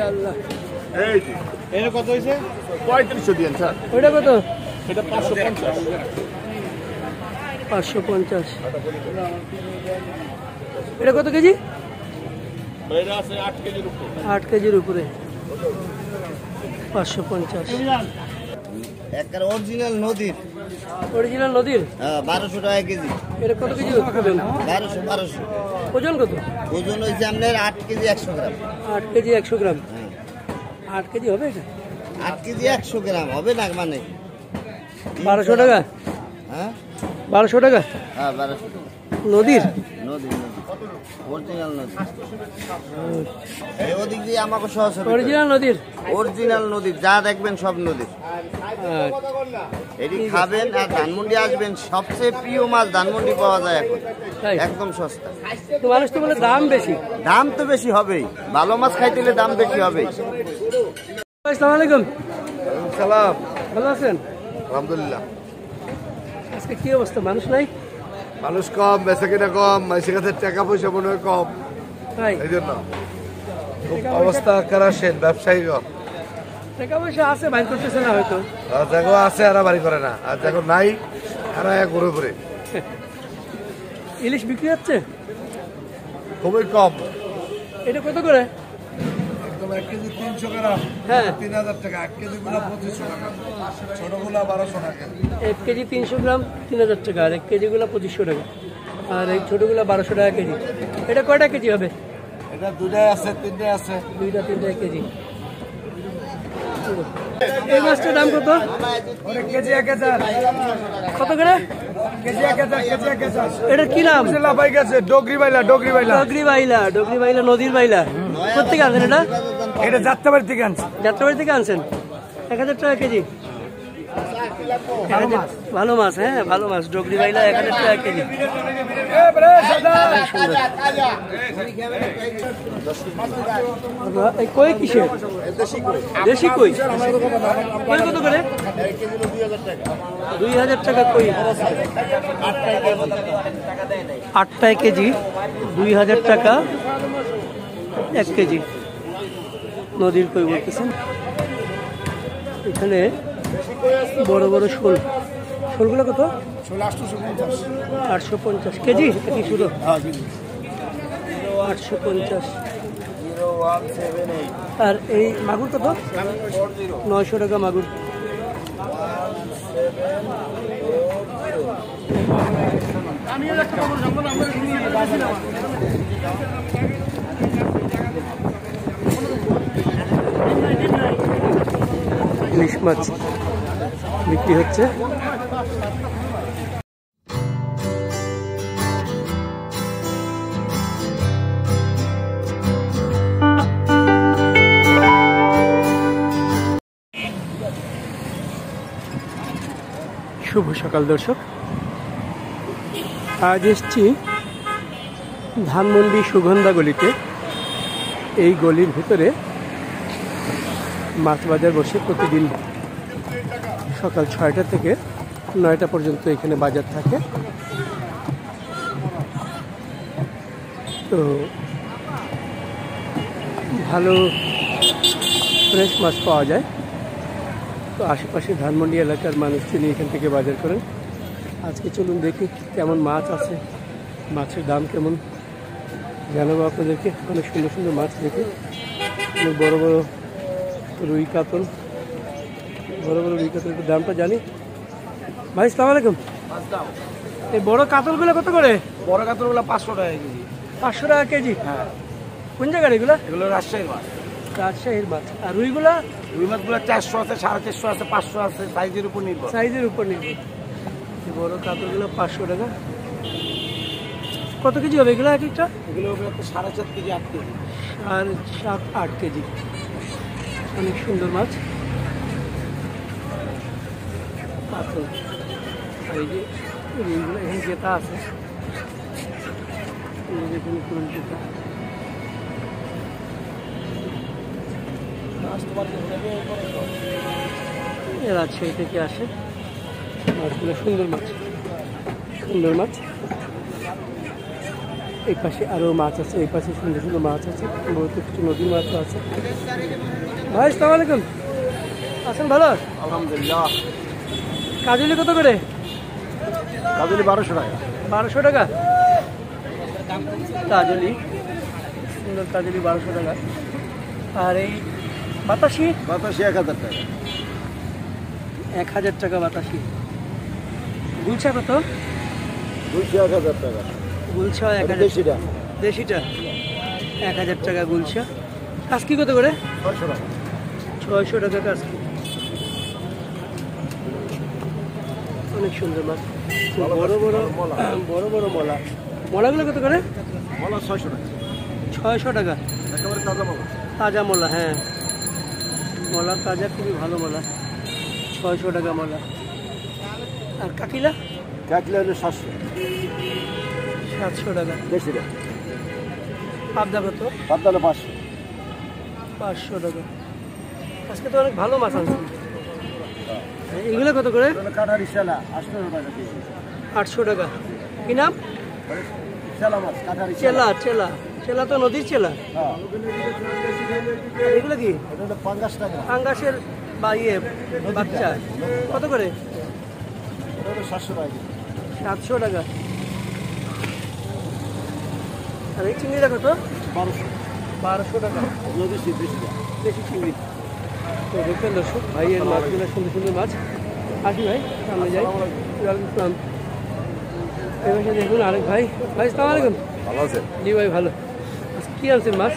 আল্লাহ, এই কত হয়েছে? 3500 দিয়েন স্যার। ওইটা কত? এটা 550। 550। এটা কত কেজি? এটা আছে 8 কেজির উপরে। 8 কেজির উপরে 550। একটা অরিজিনাল নদীর, অরিজিনাল নদীর। হ্যাঁ 1200 টাকা কেজি। এটা কত কেজি খাবেন? 1200। ওজন কত? ওজন হয়েছে আপনার 8 কেজি 100 গ্রাম। 8 কেজি 100 গ্রাম। হ্যাঁ 8 কেজি হবে এটা? 8 কেজি 100 গ্রাম হবে না মানে 1200 টাকা। হ্যাঁ 1200 টাকা হ্যাঁ 1200 টাকা। নদীর। নদীর অরিজিনাল নদী। এই ওদিক দিয়ে আমাকে সহজ অরিজিনাল নদীর। অরিজিনাল নদীর যা দেখবেন সব নদীর। এটি খাবেন আর ধানমন্ডি আসবেন, সবচেয়ে প্রিয় মাছ ধানমন্ডি পাওয়া যায় এখন, তাই? একদম সস্তা। তো মানুষ তো বলে দাম বেশি। দাম তো বেশি হবেই, ভালো মাছ খাইতে হলে দাম বেশি হবেই। আসসালামু আলাইকুম। সালাম। ভালো আছেন? আলহামদুলিল্লাহ। আজকে কি অবস্থা, মানুষ নাই? মানুষ কম, বেচা কিনা কম, মানুষের কাছে টাকা পয়সা মনে হয় কম, তাই? এই জন্য অবস্থা খারাপ। ব্যবসায়ী কম, টাকা পয়সা আছে, বাইর করতেছে না হয়তো। আর দেখো আছে আর বাড়ি করে না, আর দেখো নাই আর ঘুরে ঘুরে। ইলিশ বিক্রি হচ্ছে খুবই কম। এটা কত করে? একদম 1 কেজি 300 গ্রাম, হ্যাঁ 3000 টাকা। 1 কেজি গুলা 2500 টাকা, ছোটগুলা 1200 টাকা। 1 কেজি 300 গ্রাম 3000 টাকা, আর 1 কেজি গুলা 2500 টাকা, আর এই ছোটগুলা 1200 টাকা কেজি। এটা কয়টা কেজি হবে? এটা দুটাই আছে, তিনটাই আছে। 2টা 3টা কেজি। এই মাছটার দাম কত? কেজি 1000। কত করে? KG 1000, KG 1000। এটার কি নাম? পাই গেছে ডগরি বাইলা। ডগরি বাইলা, নদীর বাইলা। কোথেকে আনছেন এটা? এটা যাত্রাবাড়ি থেকে আনছি। যাত্রাবাড়ি থেকে আনছেন। 1000 টাকা কেজি। ভালো মাছ, হ্যাঁ ভালো মাছ। ডগরি বাইলা 1000 টাকা কেজি। সুন্দর। কই কিসের? দেশি কই। কই কত করে? 2000 টাকা কই। 8টায় কেজি 2000 টাকা 1 কেজি। নদীর কই বলতেছেন। এখানে বড় বড় শোল। শোলগুলো কত? 850 কেজি। কি শুধু 850। আর এই মাগুর কত? 900 টাকা মাগুর। ইলিশ মাছ বিক্রি হচ্ছে। শুভ সকাল দর্শক, আজ এসছি ধানমন্ডি সুগন্ধা গলিতে। এই গলির ভিতরে মাছ বাজার বসে প্রতিদিন সকাল 6টা থেকে 9টা পর্যন্ত এখানে বাজার থাকে। তো ভালো ফ্রেশ মাছ পাওয়া যায়। তো আশেপাশে ধানমন্ডি এলাকার মানুষজন এখান থেকে বাজার করেন। আজকে চলুন দেখি কেমন মাছ আছে, মাছের দাম কেমন জানাবো আপনাদেরকে। অনেক সুন্দর সুন্দর মাছ দেখি, অনেক বড় বড় রুই কাতল, বড় বড় রুই কাতলের দামটা জানি। ভাই আসসালামু আলাইকুম। এই বড় কাতলগুলো কত করে? বড় কাতলগুলো 500 টাকা কেজি। 500 টাকা কেজি। হ্যাঁ। কোন জায়গার এগুলো? এগুলো রাজশাহীর মাছ। রাজশাহীর মাছ। আর রুইগুলা? রুই মাছগুলো 400 আছে, 450 আছে, 500 আছে, সাইজের উপর নির্ভর। সাইজের উপর নির্ভর। বড় কাতলগুলো 500 টাকা। কত কেজি হবে এগুলো এক একটা? এগুলো 4.5 কেজি 8 কেজি। আর 7-8 কেজি। অনেক সুন্দর মাছ কাতল। আর এই যে রুইগুলো এখানে জেতা আছে, দেখুন পুরো জেতা। রাজশাহী থেকে আসে মাছগুলো। সুন্দর মাছ, সুন্দর মাছ। এই পাশে আরও মাছ আছে, এই পাশে সুন্দর সুন্দর মাছ আছে, বহুত কিছু নদীর মাছও আছে। ভাই আসসালামু আলাইকুম, আছেন ভালো? আলহামদুলিল্লাহ। কাজলি কত করে? কাজলি 1200 টাকা। 1200 টাকা কাজলি, সুন্দর কাজলি 1200 টাকা। আর এই বাতাসি? বাতাসি 1000 টাকা। 1000 টাকা বাতাসি। গুলছা কত? গুলশা 1000 টাকা। গুলছা 1000। দেশিটা দেশিটা 1000 টাকা গুলশা। কাসকি কত করে? 600 টাকা। 600 টাকা কাসকি। অনেক সুন্দর মাছ, বড় বড় বড় বড় মলা। মলাগুলো কত করে? মলা 600 টাকা। 600 টাকা একেবারে তাজা মলা। তাজা মলা, হ্যাঁ মলা তাজা, খুবই ভালো মলা। 600 টাকা মলা। আর কাকিলা? কাকলে হলো 700। 700 টাকা। দেশিটা পাবদা কত? পাবদা হলো 500। 500 টাকা। আজকে তো অনেক ভালো মাছ আনছি। এগুলো কত করে? কাঠারি শালা 800 টাকা কেজি। 800 টাকা। কি নাম? শালা মাছ কাঠারি চেলা। চেলা চেলা তো নদীর চেলা। হ্যাঁ। আর এগুলো কি? এটা হলো 50 টাকা। পাঙ্গাসের বা ইয়ে বাচ্চা কত করে? এটা হলো 700 টাকা। 700 টাকা। আর এই চিংড়িটা কত? 1200। 1200 টাকা। দেশি দেশিটা। দেশি চিংড়ি। তো দেখবেন দর্শক, ভাইয়ের মাছগুলো সুন্দর সুন্দর মাছ। আসি ভাই, সামনে যাই। ওয়ালাইকুম আসসালাম। এবার দেখুন আরেক ভাই। ভাই আসসালামু আলাইকুম। ভালো আছে? জি ভাই ভালো। আজকে কি আনছেন মাছ?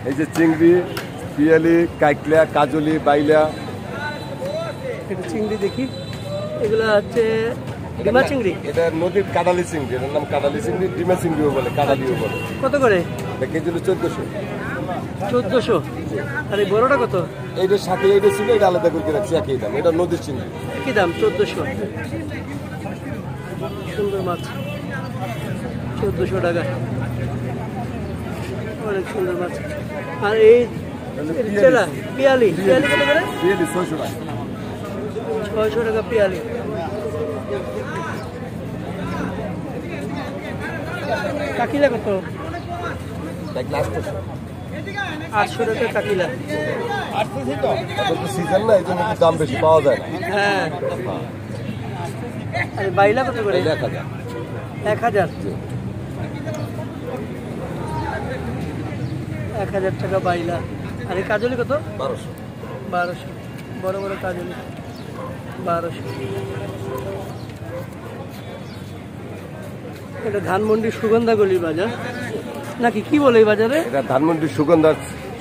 এই যে চিংড়ি, পিয়ালি, কাইকলা, কাজলি, বাইলা। একটু চিংড়ি দেখি। এগুলো হচ্ছে ডিমা চিংড়ি। এটা নদীর কাদালি চিংড়ি, এটার নাম কাদালি চিংড়ি, ডিমা চিংড়িও বলে, কাদালিও বলে। কত করে? এটা কেজি হলো 1400। 1400। আর এই বড়টা কত? এইটার সাথে এইটা ছিল, এটা আলাদা করে রাখছি, একই দাম। এটা নদীর চিংড়ি। কি দাম? 1400। সুন্দর মাছ, 1400 টাকা। অনেক সুন্দর মাছ। আর এই চেলা পিয়ালি, পিয়ালি কত করে? পিয়ালি 600 টাকা। 600 টাকা পিয়ালি। কাকিলা কত? কাইকলা 800। 800 টাকা কাকিলা। এখন তো সিজন না, এই জন্য একটু দাম বেশি পাওয়া যায় না। হ্যাঁ। আর বাইলা কত করে? 1000। 1000। 1000 টাকা বাইলা। আর এই কাজলি কত? 1200। 1200। বড় বড় কাজলি 1200। এটা ধানমন্ডি সুগন্ধাগলি বাজার নাকি কি বলে এই বাজারে? এটা ধানমন্ডি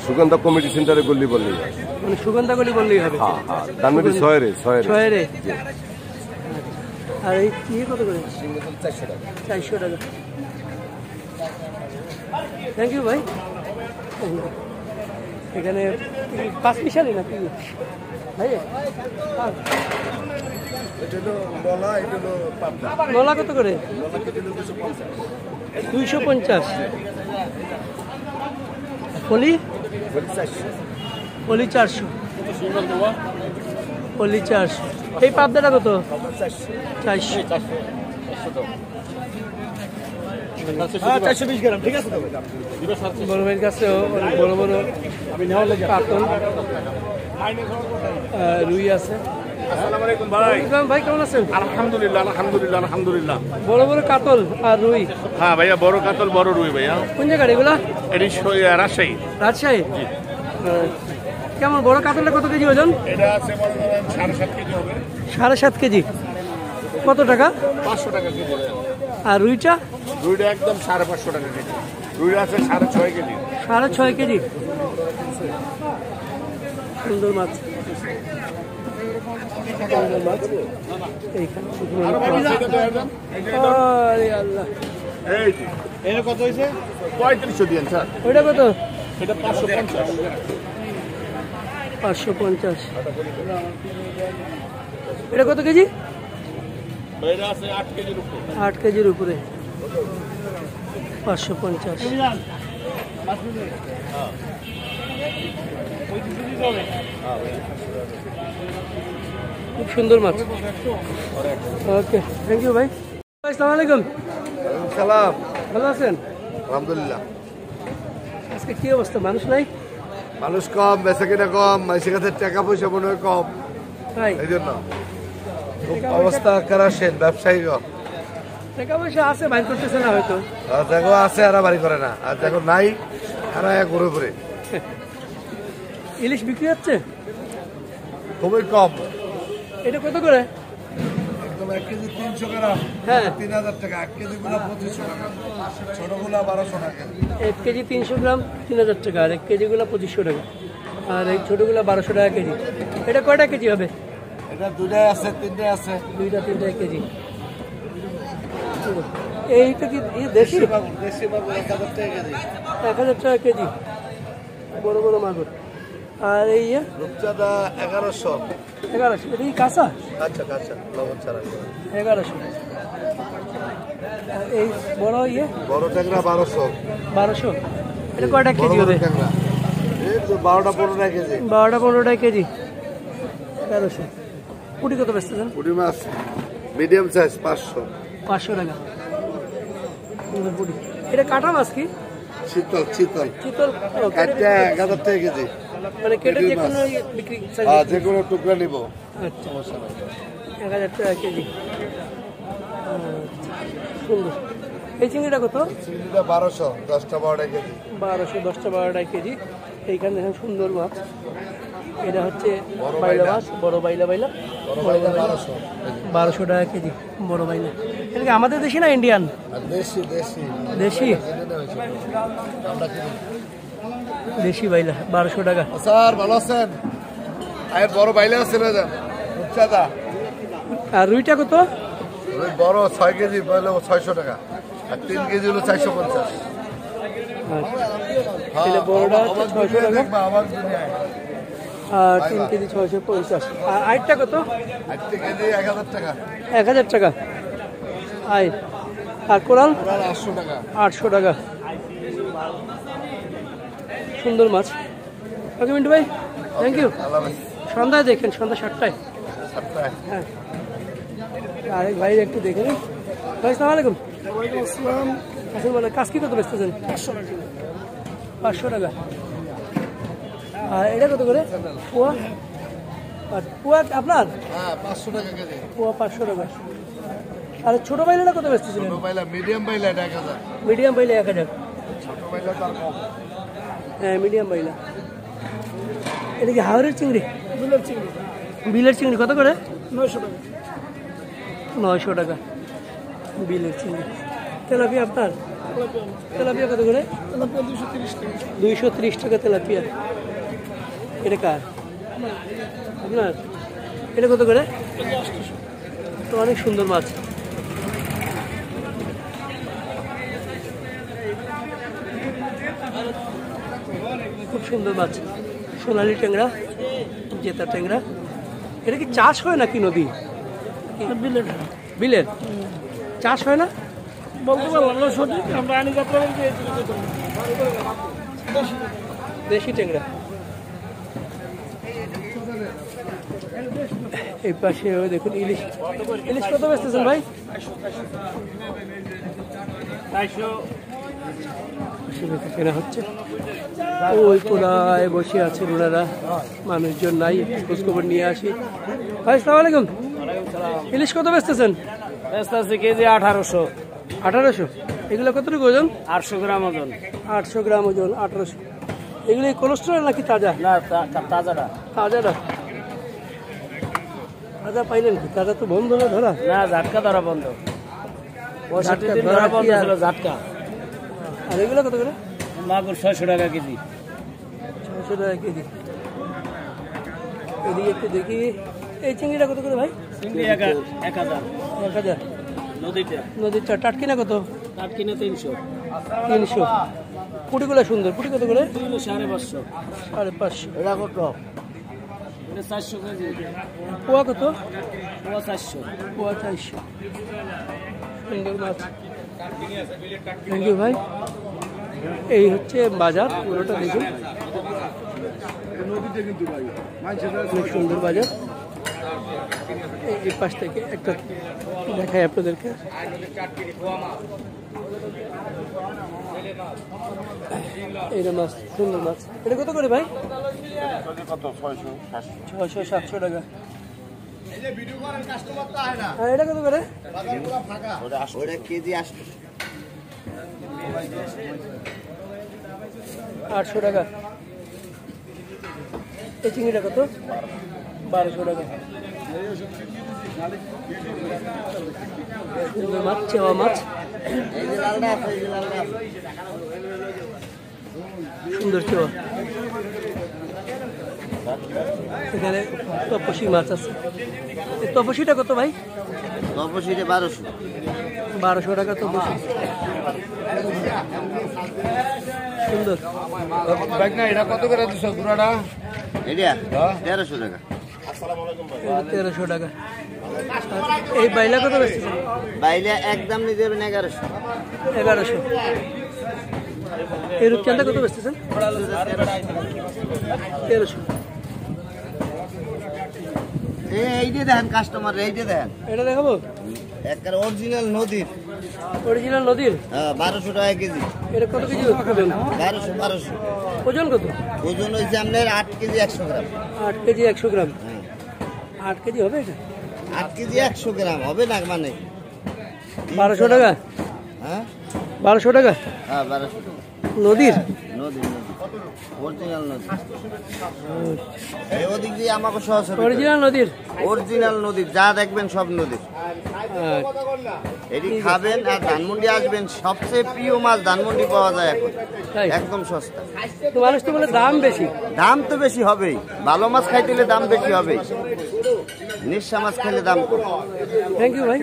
সুগন্ধা কমিটি সেন্টারে গল্লি বললেই হয়। মানে সুগন্ধাগলি বললেই হবে। হ্যাঁ হ্যাঁ, ধানমন্ডি ছয়ের। ছয়েরে। আর এই কি কত করে? 400 টাকা। 400 টাকা। থ্যাংক ইউ ভাই। এখানে 5 পিসালি নাকি ভাই? এটা হলো বলা, এটা হলো পাবদা। নলা কত করে? বলা কেজি হলো 250। 250। পলি? বলি 400। পলি 400। পলি 400। এই পাবদাটা কত? 400। 420 গ্রাম, ঠিক আছে তো? বড় ভাইয়ের কাছেও অনেক বড় বড় কাতল রুই আছে। আসসালামু আলাইকুম ভাই। ভাই কেমন আছেন? আলহামদুলিল্লাহ আলহামদুলিল্লাহ আলহামদুলিল্লাহ। বড় বড় কাতল আর রুই। হ্যাঁ ভাইয়া, বড় কাতল বড় রুই ভাইয়া। কোন জায়গার এগুলা? এটি রাজশাহী। রাজশাহী। কেমন বড় কাতলটা কত কেজি ওজন? এটা আছে মনে করেন 7.5 কেজি হবে। 7.5 কেজি। কত টাকা? 500 টাকা কেজি। আর রুইটা? রুইটা একদম 550 টাকা কেজি। রুই আছে 6.5 কেজি। 6.5 কেজি। সুন্দর মাছ। সুন্দর মাছ। এইখানে আরে আল্লাহ। এই যে এটা কত হয়েছে? 3500 দিয়েন স্যার। ওইটা কত? এটা 550। 550। এটা কত কেজি? এটা আছে 8 কেজির উপরে। 8 কেজির উপরে। 550। খুব সুন্দর মাছ। ওকে, থ্যাংক ইউ ভাই। আসসালামু আলাইকুম। সালাম। ভালো আছেন? আলহামদুলিল্লাহ। আজকে কি অবস্থা, মানুষ নাই? মানুষ কম, বেচা কিনা কম, মানুষের কাছে টাকা পয়সা মনে হয় কম, তাই এই জন্য খুব অবস্থা খারাপ। ব্যবসায়ী টাকা পয়সা আছে, বাইর করতেছে না হয়তো। দেখো আছে, আর বাড়ি করে না, আর দেখো নাই, আর ঘুরে ঘুরে। ইলিশ বিক্রি হচ্ছে খুবই কম। এটা কত করে? একদম 1 কেজি 300 গ্রাম, হ্যাঁ 3000 টাকা। 1 কেজি গুলা 2500 টাকা, ছোটগুলা 1200 টাকা। 1 কেজি 300 গ্রাম 3000 টাকা, আর 1 কেজিগুলো 2500 টাকা, আর এই ছোটোগুলো 1200 টাকা কেজি। এটা কয়টা কেজি হবে? এটা 2টাই আছে, 3টাই আছে। 2টা 3টা কেজি। এইটা কি দেশি? দেশি মাগুর 1000 টাকা কেজি। 1000 টাকা কেজি, বড় বড় মাগুর। আর এই রূপচাঁদা 1100। 1100। এটা কি কাঁচা? আচ্ছা কাঁচা, লবণ ছাড়া। 1100। আর এই বড় বড় ট্যাংরা 1200। 1200। এটা কয়টা কেজি হবে? ট্যাংরা এই তো 12টা 15 টাকা কেজি। 12টা 15 টাকা কেজি, 1300। পুঁটি কত বেচতেছেন? পুঁটি মাছ মিডিয়াম সাইজ 500। 500 টাকা পুঁটি। এটা কাটা মাছ কি? শীতল শীতল চিতল। কাটটা 1000 টাকা কেজি। মানে কেটে যে কোনো বিক্রি? যে কোনো টুকরা নিব। আচ্ছা, 1000 টাকা কেজি। সুন্দর। এই চিংড়িটা কত? চিংড়িটা 1200, 10টা 12টা কেজি। 1200, 10টা 12টা কেজি। এইখানে দেখেন সুন্দর মাছ। এটা হচ্ছে বাইলা মাছ, বড় বাইলা। 1200 টাকা কেজি বড় বাইলা। এটা কি আমাদের দেশি না ইন্ডিয়ান? দেশি দেশি দেশি দেশি বাইলা 1200 টাকা। স্যার ভালো আছেন? আর বড় বাইলে আছে না রূপচাঁদা। আর রুইটা কত? বড় 6 কেজি বলে 600 টাকা, আর 3 কেজি হলো 450। এটা বড়টা হচ্ছে 600 টাকা, আমার দুনিয়ায় আর 3 কেজি 650। আর আইটটা কত? 8 কেজি 1000 টাকা। 1000 টাকা আইট। আর কোরাল? 800 টাকা। 800 টাকা। সুন্দর মাছ। ওকে মিন্টু ভাই, থ্যাংক ইউ। সন্ধ্যায় দেখেন, সন্ধ্যা 7টায়। হ্যাঁ, আরেক ভাই একটু দেখে নিন। ভাই আসসালামু আলাইকুম। আসুন, বলে কাজ কি কত বেচতেছেন? 500 টাকা। আর এটা কত করে পোয়া? আর পোয়া আপনার? হ্যাঁ 500 টাকা কেজি। পোয়া 500 টাকা। আর ছোট বাইলাটা কত বেচতেছিলেন? বাইলা মিডিয়াম বাইলা 1000। মিডিয়াম বাইলা 1000। ছোট বাইলা তার কম। হ্যাঁ মিডিয়াম বাইলা। এটা কি হাওড়ের চিংড়ি? বিলের চিংড়ি। বিলের চিংড়ি কত করে? 900 টাকা। 900 টাকা বিলের চিংড়ি। তেলাপিয়া আপনার? তেলাপিয়া কত করে? 230 টাকা তেলাপিয়া। এটা কার? আপনার? এটা কত করে? তো অনেক সুন্দর মাছ। খুব সুন্দর মাছ, সোনালি ট্যাংরা, জেতা ট্যাংরা। এটা কি চাষ হয় নাকি নদী? বিলের। বিলের চাষ হয় না বলতে পারলাম না সঠিক। আমরা আনি যাত্রা দেশি ট্যাংরা। এই পাশে দেখুন ইলিশ। ইলিশ কত বেচতেছেন ভাই? 400 কেনা হচ্ছে। ওই কোনায় বসে আছেন ওনারা, মানুষজন নাই, খোঁজখবর নিয়ে আসি। ভাই আসসালামু আলাইকুম। ইলিশ কত বেচতেছেন? কেজি 1800। 1800। এগুলো কতটুকু ওজন? 800 গ্রাম ওজন। 800 গ্রাম ওজন, 1800। এগুলো কোলেস্ট্রল নাকি তাজা? না তাজাটা। তাজাটা। তাজা পাইলেন কি? তাজা তো বন্ধ না ধরা? না, ঝাটকা ধরা বন্ধ। 65 দিন ধরা বন্ধ ছিল ঝাটকা। আর এগুলো কত করে? মাগুর 600 টাকা কেজি। 600 টাকা কেজি। এদিকে একটু দেখি, এই চিংড়িটা কত করে ভাই? চিংড়ি 1000। 1000। নদীটা। নদীর টাটকিনা কত? টাটকিনা 300। 300। পুটিগুলো সুন্দর। পুটি কত করে? 550। 550। এটা কত? এটা 400 কেজি। পোয়া কত? পোয়া 400। পোয়া 400। সুন্দর মাছ। থ্যাংক ইউ ভাই। এই হচ্ছে বাজার, পুরোটা দেখুন, অনেক সুন্দর বাজার। এই পাশ থেকে একটা দেখাই আপনাদেরকে। এইটা মাছ, সুন্দর মাছ। এটা কত করে ভাই? 600-700 টাকা। এটা কত করে? কেজি 800 টাকা। এই চিংড়িটা কত? 1200 টাকা। মাছ, চেওয়া মাছ, সুন্দর চেওয়া। এখানে তপসী মাছ আছে। এই তপসীটা কত ভাই? তপসিটা 1200। 1200 টাকা তপসী। সুন্দর। এটা কত করে দিচ্ছ গুড়াটা? এটা 1300 টাকা। 1300 টাকা। এই বাইলা কত বেচতেছেন? বাইলে একদম নিয়ে যাবেন 1100। 1100। এই রূপচাঁদা কত বেচতেছেন? 1300। এইটা দেখেন কাস্টমার, এইটা দেখেন, এটা দেখাবো? একটা অরিজিনাল নদীর। অরিজিনাল নদীর? 1200 টাকা কেজি। এটা কত কেজি খাবেন? 1200। ওজন কত? ওজন হয়েছে আপনার 8 কেজি 100 গ্রাম। 8 কেজি 100 গ্রাম। 8 কেজি হবে এটা? 8 কেজি 100 গ্রাম হবে না মানে? 1200 টাকা? হ্যাঁ 1200 টাকা। হ্যাঁ 1200 টাকা। নদীর? নদীর অরিজিনাল নদী। এই ওদিক দিয়ে আমাকে সহজ। অরিজিনাল নদীর? অরিজিনাল নদীর, যা দেখবেন সব নদীর। এটি খাবেন আর ধানমন্ডি আসবেন, সবচেয়ে প্রিয় মাছ ধানমন্ডি পাওয়া যায় এখন, তাই? একদম সস্তা। তো মানুষ তো বলে দাম বেশি। দাম তো বেশি হবেই, ভালো মাছ খাইতে হলে দাম বেশি হবেই, নিঃসা মাছ খাইলে দাম কম। থ্যাংক ইউ ভাই।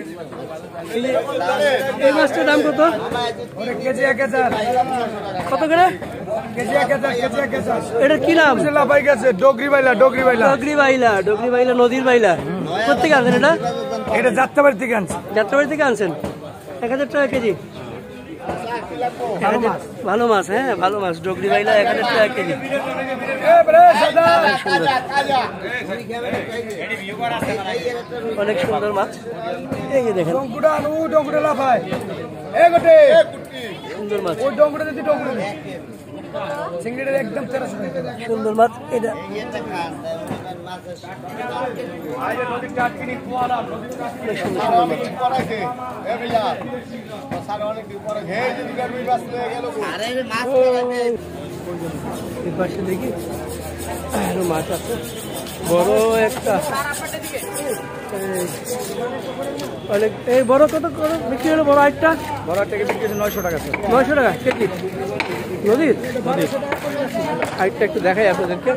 এই মাছটার দাম কত? কেজি 1000। কত করে? KG 1000, KG 1000। এটা কি নাম? লাফাই গেছে ডগরি বাইলা, ডগরি বাইলা। ডগরি বাইলা, ডগরি বাইলা, নদীর বাইলা। কোথেকে আনছেন এটা? এটা যাত্রাবাড়ি থেকে আনছি। যাত্রাবাড়ি থেকে আনছেন? 1000 টাকা কেজি। ভালো মাছ, হ্যাঁ ভালো মাছ। ডগরি বাইলা 1000 টাকা কেজি। সুন্দর, অনেক সুন্দর মাছ। এই যে দেখেন সুন্দর মাছ, একদম 1300 টাকা। সুন্দর মাছ। এটা এই পাশে দেখি আরো মাছ আছে, বড় একটা। অনেক। এই বড় কত করে বিক্রি হলো? বড় একটা? বড় টাকা বিক্রি 900 টাকা। 900 টাকা কেজি। নদীর? আইটটা একটু দেখাই আপনাদেরকে।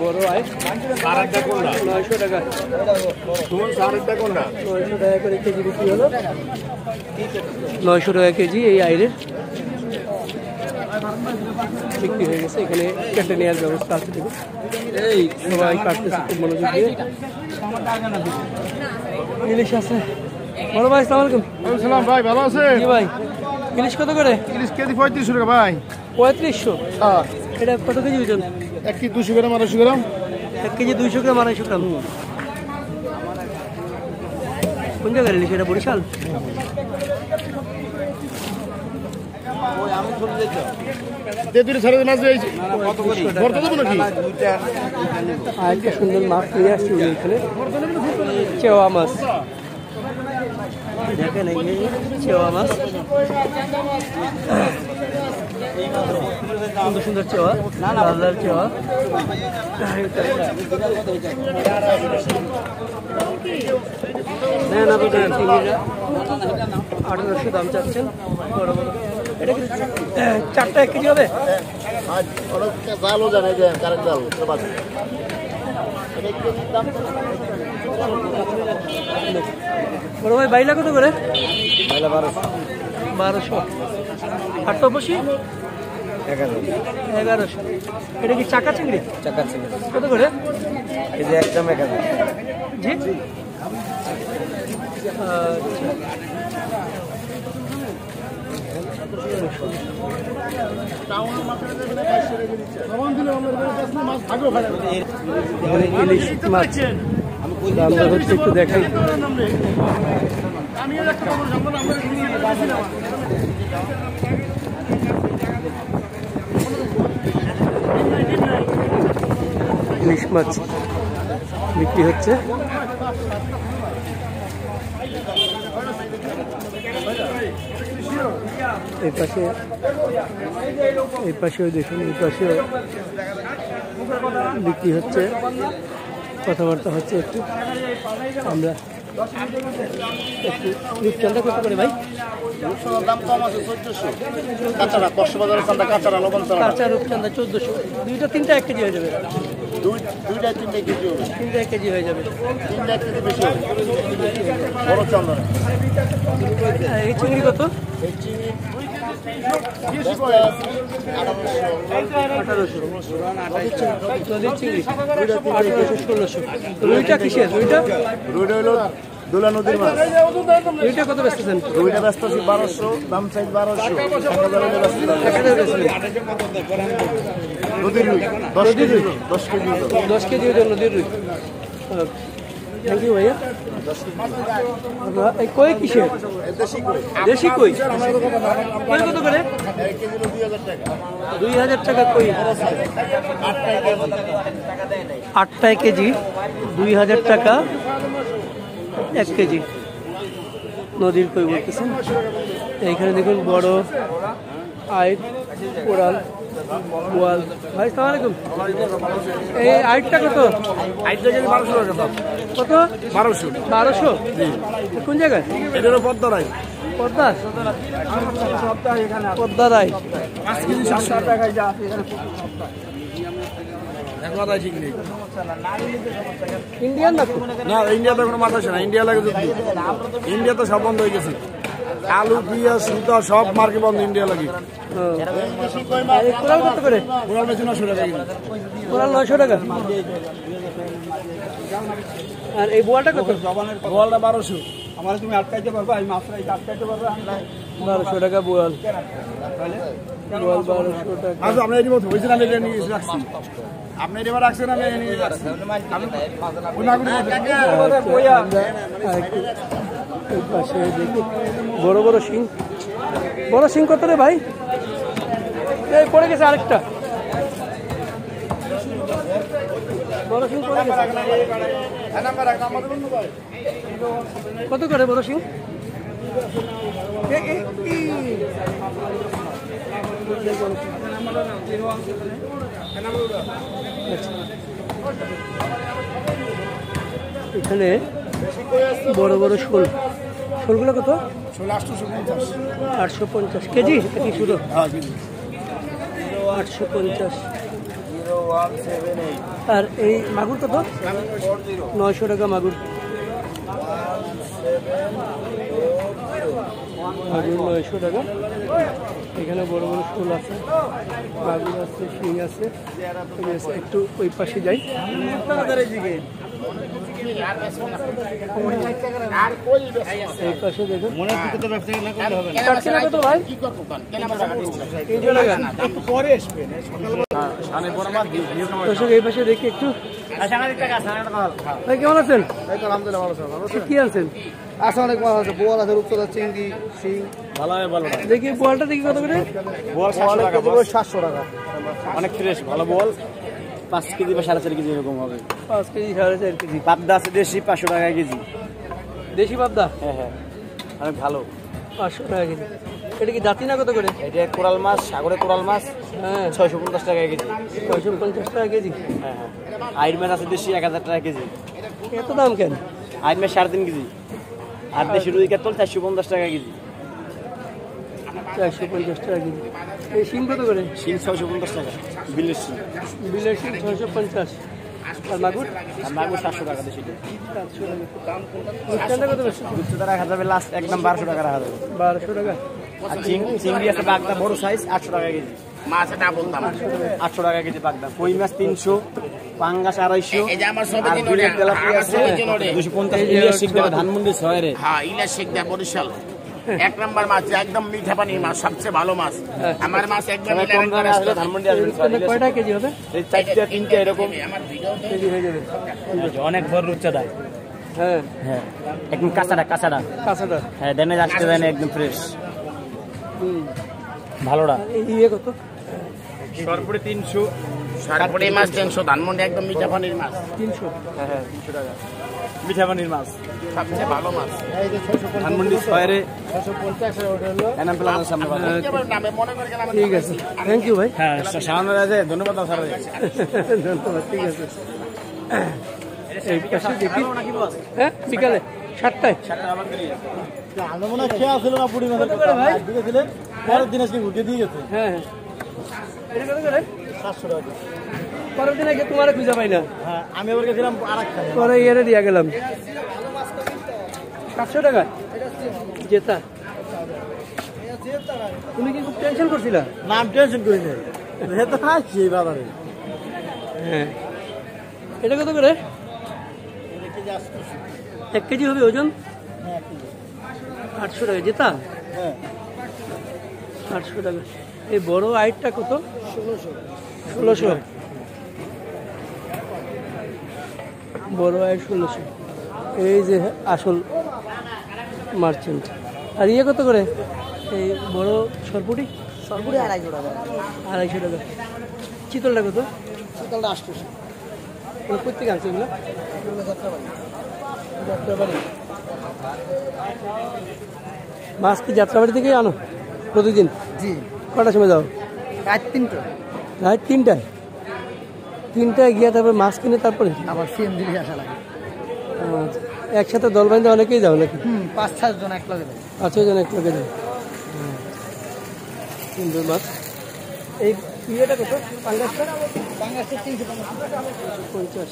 বড় আইট 900 টাকা। 900 টাকা করে কেজি বিক্রি হলো। 900 টাকা কেজি এই আইরের বিক্রি হয়ে গেছে। এখানে কেটে নেওয়ার ব্যবস্থা আছে। দেখুন এই সবাই কাটতেছে খুব মনোযোগ দিয়ে। ইলিশ আছে। বড় ভাই আসসালামু আলাইকুম। সালাম ভাই, ভালো আছে? জি ভাই। ইলিশ কত করে? ইলিশ কেজি 3500 টাকা ভাই। 3500? হ্যাঁ। এটা কত কেজি ওজন? 1 কেজি 200 গ্রাম, 250 গ্রাম। 1 কেজি 200 গ্রাম, 250 গ্রাম। কোন জায়গার ইলিশ এটা? বরিশাল? আরেকটা সুন্দর মাছ নিয়ে আসছি এখানে, চেওয়া মাছ। দেখেন এই চেওয়া মাছ, সুন্দর সুন্দর চেওয়া, লাল লাল চেওয়া। নেন আপনি চিংড়িটা 1800 দাম চাচ্ছেন। বড় বড় এটা কি 4টা 1 কেজি হবে? বড় ভাই বাইলা কত করে? 1200। আর তপসী 1100। এটা কি চাকা চিংড়ি? চাকা চিংড়ি কত করে? এই যে একদম 1000। জি ইলিশ মাছ দাম দর হচ্ছে একটু দেখাই। ইলিশ মাছ বিক্রি হচ্ছে। এই পাশেও দেখুন, এই পাশেও বিক্রি হচ্ছে, কথাবার্তা হচ্ছে একটু। আমরা একটু রূপচাঁদা কত করে ভাই? দাম কম আছে 1400, কাঁচারা কক্সবাজারের চান্দা, কাঁচারা লবণ চান্দা, কাঁচা রূপচাঁদা 1400, দুইটা তিনটা 1 কেজি হয়ে যাবে। দুইটা 3 কেজি হবে, 3টা 1 কেজি হয়ে যাবে। 3টা 1 কেজি বেশি হবে বড় চান্দা। এই চিংড়ি কত? এই চিংড়ি 1800। নদীর চিংড়ি 1600। রুইটা কিসের? রুইটা হলো দোলা নদীর মাছ। রুইটা কত বেচতেছেন? রুইটা ব্যস্ত আছে 1200, দাম চাই 1200, 1000 হলে ব্যস্ত। নদীর রুই 10 কেজি, 10 কেজি 10 কেজি ওজন নদীর রুই। থ্যাংক ইউ ভাইয়া। এই কই কিসের? দেশি কই। দেশি কই কই কত করে? 1 কেজি 2000 টাকা। 2000 টাকা কই। 8টায় কেজি 2000 টাকা 1 কেজি নদীর কই বলতেছেন। এইখানে দেখুন বড় আইট, কোরাল, বোয়াল। ভাই সালাম আলাইকুম। এই আইটটা কত? আইটা কেজি 1200 টাকা দাম। কত? 1200। 1200? কোন জায়গায়? এটা হলো পদ্মা রাই। পদ্মা? পদ্মা রাই 5 কেজি 700 টাকা যা আছে এখানে। এখন আদা চিংড়ি ইন্ডিয়ান না তো? না, ইন্ডিয়াতে কোনো মাছ আসে না। ইন্ডিয়া লাগে যদি, ইন্ডিয়াতে সব বন্ধ হয়ে গেছে। আলু, পেঁয়াজ, সুতা সব মার্কে বন্ধ ইন্ডিয়া লাগে। আর এই কোরাল কত করে? ওরা বেশি 900 টাকা কেজি। কোরাল 900 টাকা। আর এই বোয়ালটা কত? গোয়ালটা 1200। আমার তুমি আটকাইতে পারবা? আমি মাছ আটকাইতে পারবা? 1200 টাকা বোয়াল। বোয়াল 1200 টাকা। আচ্ছা, আমরা এর মধ্যে হয়েছে না, এটা নিয়ে রাখছি। আপনি এবার রাখছেন, আমি নিয়ে রাখছি। এই পাশে দেখি বড় বড় শিং। বড় শিং কত রে ভাই? এই পড়ে গেছে আরেকটা বড় শিং পড়ে গেছে। কত করে বড় শিং? এখানে বড় বড় শোল। শোলগুলো কত? 850 কেজি কি শুধু? 850। আর এই মাগুর কত? 900 টাকা মাগুর। মাগুর 900 টাকা। এখানে বড় বড় শোল আছে, মাগুর আছে, শিং আছে। একটু ওই পাশে যাই। এই পাশে দেখুন তো ভাই দর্শক, এই পাশে দেখি একটু। ভাই কেমন আছেন? কি আনছেন? আচ্ছা, অনেক মাছ আছে, বোয়াল আছে, রূপচাঁদা, চিংড়ি, শিং। দেখি বোয়ালটা দেখি কত করে? 700 টাকা। অনেক ফ্রেশ ভালো বল। 5 কেজি বা 4.5 কেজি এরকম হবে। 5 কেজি 4.5 কেজি। পাবদা আছে দেশি 500 টাকা কেজি। দেশি পাবদা? হ্যাঁ হ্যাঁ, অনেক ভালো। 500 টাকা কেজি। এটা কি জাতি না কত করে? এটা কোরাল মাছ, সাগরে কোরাল মাছ। হ্যাঁ, 650 টাকা কেজি। 650 টাকা কেজি। হ্যাঁ হ্যাঁ, আইর মাছ আছে দেশি 1000 টাকা কেজি। এত দাম কেন? আইর মাছ 3.5 কেজি। আর দেশি রুই কাতল 450 টাকা কেজি। 450 টাকা কেজি। এই শিং কত করে? শিং 650 টাকা। বিলের শিং। বিলের শিং 650। আর মাগুর? আর মাগুর 700 টাকা দেশি। 700 টাকা। রূপচাঁদা কত বেশি? রূপচাঁদা রাখা যাবে লাস্ট একদম 1200 টাকা রাখা যাবে। 1200 টাকা। আর চিংড়ি আছে বাগদা বড় সাইজ 800 টাকা কেজি। মাছ এটা বলতাম 800 টাকা কেজি বাগদা। কই মাছ 300, পাঙ্গাস 250। এই যে আমার সবে দিন ওটা তেলাপিয়া আছে 250। ইলিশ শিখদা ধানমন্ডি শহরে। হ্যাঁ, ইলিশ শিখদা বরিশাল। 1 নাম্বার মাছ, একদম মিঠা পানির মাছ, সবচেয়ে ভালো মাছ। আমার মাছ একদম কম দামে আসলে ধানমন্ডি আসবে। কয় টাকা কেজি হবে? এই 4টা 3টা এরকম আমার ভিডিও কেজি হয়ে যাবে। অনেক বড় রূপচাঁদা। হ্যাঁ হ্যাঁ একদম কাঁচাটা কাঁচাটা কাঁচাটা। হ্যাঁ দেনে আসতে দেনে একদম ফ্রেশ ভালোটা। এই ইয়ে কত? সরপুরে 300, সারপুরে মাছ 300, ধানমন্ডি একদম মিঠা পানির মাছ, 300। হ্যাঁ 300 টাকা মিঠা পানির মাছ। সবচেয়ে ভালো মাছ। ধানমন্ডি 6 এনাম প্লাজার সামনে বাজার। নামে মনে করে গেলাম। ঠিক আছে, থ্যাংক ইউ ভাই। হ্যাঁ সামনে আছে, ধন্যবাদ স্যার। ধন্যবাদ, ঠিক আছে। এই পাশে দেখি, হ্যাঁ বিকালে 7টায়। কত করে ভাই? হ্যাঁ হ্যাঁ, এটা কত করে? 700 টাকা। পরের দিন আগে তোমার খুঁজে পাই না, হ্যাঁ আমি আবার গেছিলাম আরেকটা। পরে ইয়ে দিয়া গেলাম 700 টাকা জেতা। তুমি কি খুব টেনশন করছিলা? নাম টেনশন করি নাই, যেহেতু আসছি এই বাজারে। হ্যাঁ, এটা কত করে? 1 কেজি হবে ওজন? 800 টাকা জেতা। হ্যাঁ 800 টাকা। এই বড় আইটটা কত? 1600। বড় আইট 1600। এই যে আসল মার্চেন্ট। আর ইয়ে কত করে? এই বড় সরপুটি? সরপুরে 250 টাকা। 250 টাকা। চিতলটা কত? শীতলটা 800। প্রত্যেকে আছে এগুলো? যাত্রাবাড়ি। মাছ কি যাত্রাবাড়ি থেকেই আনো প্রতিদিন? জি। কটার সময় যাও? রাত 3টা। রাত 3টায়? 3টায় গিয়ে তারপরে মাছ কিনে তারপরে আবার সিএনজি দিয়ে আসা লাগে। আচ্ছা, একসাথে দল বাঁধে অনেকেই যাও নাকি? 5-6 জন এক লগে যায়। 5-6 জন এক লোকে যায়। সুন্দর মাছ। এই ইয়েটা কত? পাঙ্গাসটা? বাংলাদেশে 50।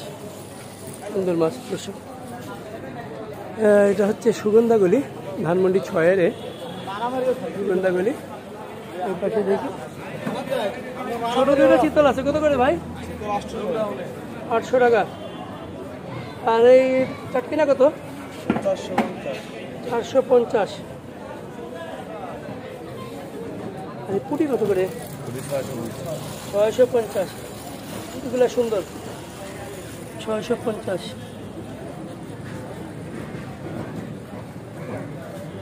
সুন্দর মাছ দর্শক। এটা হচ্ছে সুগন্ধাগলি, ধানমন্ডি 6-এ সুগন্ধাগলি। এই পাশে দেখি ছোট দুটো চিতল আছে, কত করে ভাই? 800 টাকা। আর এই চাটকিনা কত? 450। আর এই পুটি কত করে? 650। পুটিগুলো সুন্দর, 650।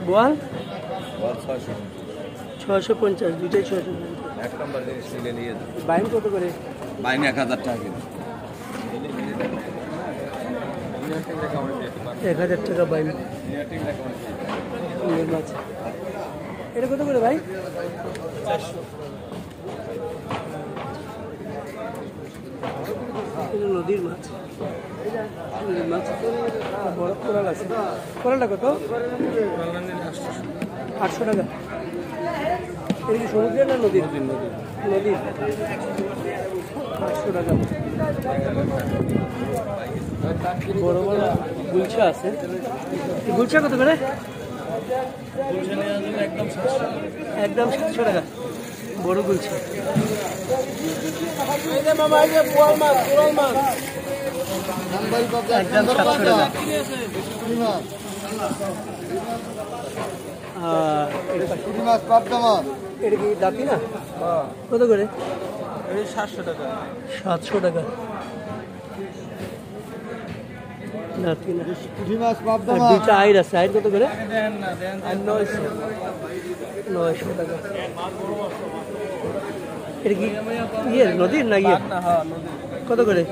বোয়াল 650, দুইটাই 650। এক নম্বর জিনিস নিলে নিয়ে যাবে। বাইন কত করে? বাইন 1000 টাকা কিলো। 1000 টাকা বাইন। সুন্দর মাছ। এটা কত করে ভাই? 400। এটা নদীর মাছ। নদীর মাছ। বড় কোরাল আছে। কোরালটা কত? 800 টাকা। এটা কি সমুদ্রের না নদীর? নদীর। 800 টাকা। বড় বড় গুলছা আছে। গুলছা কত করে? একদম 700 টাকা বড় গুলছা। একদম 700 টাকা। এটা কি দাঁতি না? কত করে? 700 টাকা। 700 টাকা দাঁতি না। পুঁটি মাছ পাবদা আর মাছ। দুইটা আইর আছে, আইর কত করে? 900 টাকা। এটা কি ইয়ে নদীর না ইয়ে? কত করে?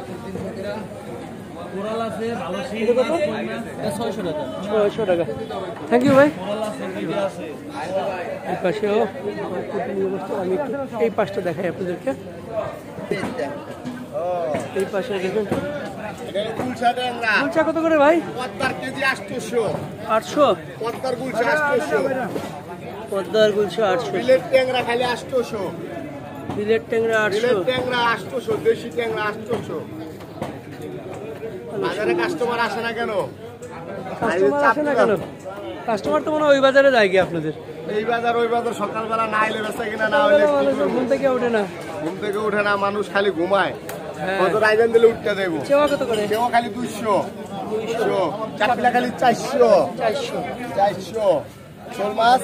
এটা কত? 600 টাকা। 600 টাকা। থ্যাংক ইউ ভাই। এই পাশেও আমি একটু এই পাশটা দেখাই আপনাদেরকে। এই পাশে দেখুন গুলচা কত করে ভাই? কেজি 800। 800। পদ্মার গুলশা 800। পদ্মার গুলশা 800। বিলেট ট্যাংরা খালি 800। বিলেট ট্যাংরা 800। বিলেট ট্যাংরা 800, দেশি ট্যাংরা 800। বাজারে কাস্টমার আসে না কেন? কাস্টমার আসে না কেন? কাস্টমার তো মনে হয় ওই বাজারে যায় কি আপনাদের? এই বাজার ওই বাজার সকালবেলা না এলে বেচা কিনা না হলে মানুষ ঘুম থেকে ওঠে না। ঘুম থেকে উঠে না, মানুষ খালি ঘুমায়। হ্যাঁ। কত রাইজান দিলে উঠতে দেবো। চেওয়া কত করে? কেউ খালি 200। চাকলা খালি 400। 400। 400। শোল মাছ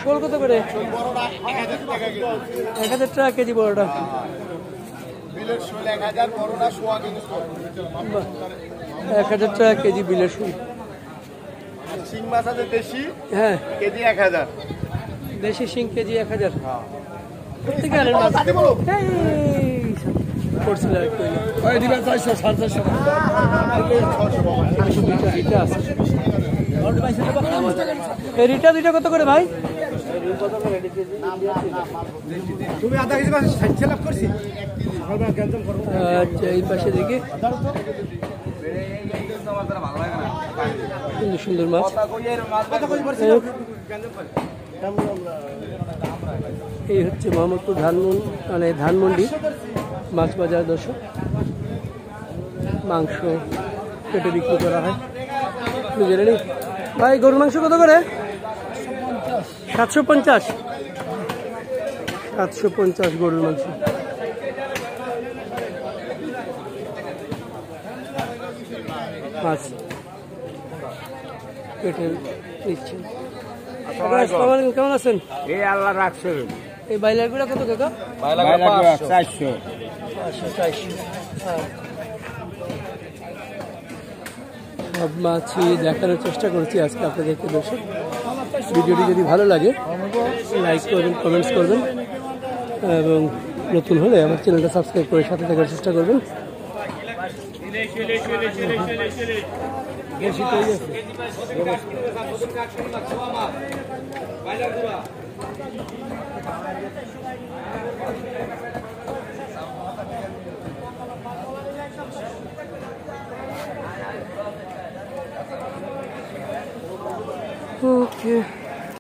শোল কত করে? বড়টা 1000 টাকা কেজি। 1000 টাকা কেজি বড়টা। 1000 টাকা কেজি বিলের শোল। শিং মাছ আছে দেশি, হ্যাঁ কেজি 1000। দেশি শিং কেজি 1000। কোথেকে আনেন মাছ? করছিল একটু রিটা আছে। এই রিটা দুইটা কত করে ভাই? তুমি আধা কেজি মাছ 60 লাভ করছি। আচ্ছা এই পাশে দেখি সুন্দর সুন্দর মাছ। এই হচ্ছে মোহাম্মদপুর ধানমন্ডি মাছ বাজার দর্শক। মাংস কেটে বিক্রি করা হয়। বুঝলেন ভাই গরুর মাংস কত করে? 750। 750 গরুর মাংস। মাছ কেটে নিচ্ছেন। আসসালামু আলাইকুম, কেমন আছেন? এই আল্লাহ রাখছে। এই বাইলার গুলা কত কাকা? 400। সব মাছই দেখানোর চেষ্টা করছি আজকে আপনাদেরকে দর্শক। ভিডিওটি যদি ভালো লাগে লাইক করবেন, কমেন্টস করবেন এবং নতুন হলে আমার চ্যানেলটা সাবস্ক্রাইব করে সাথে থাকার চেষ্টা করবেন। ওকে।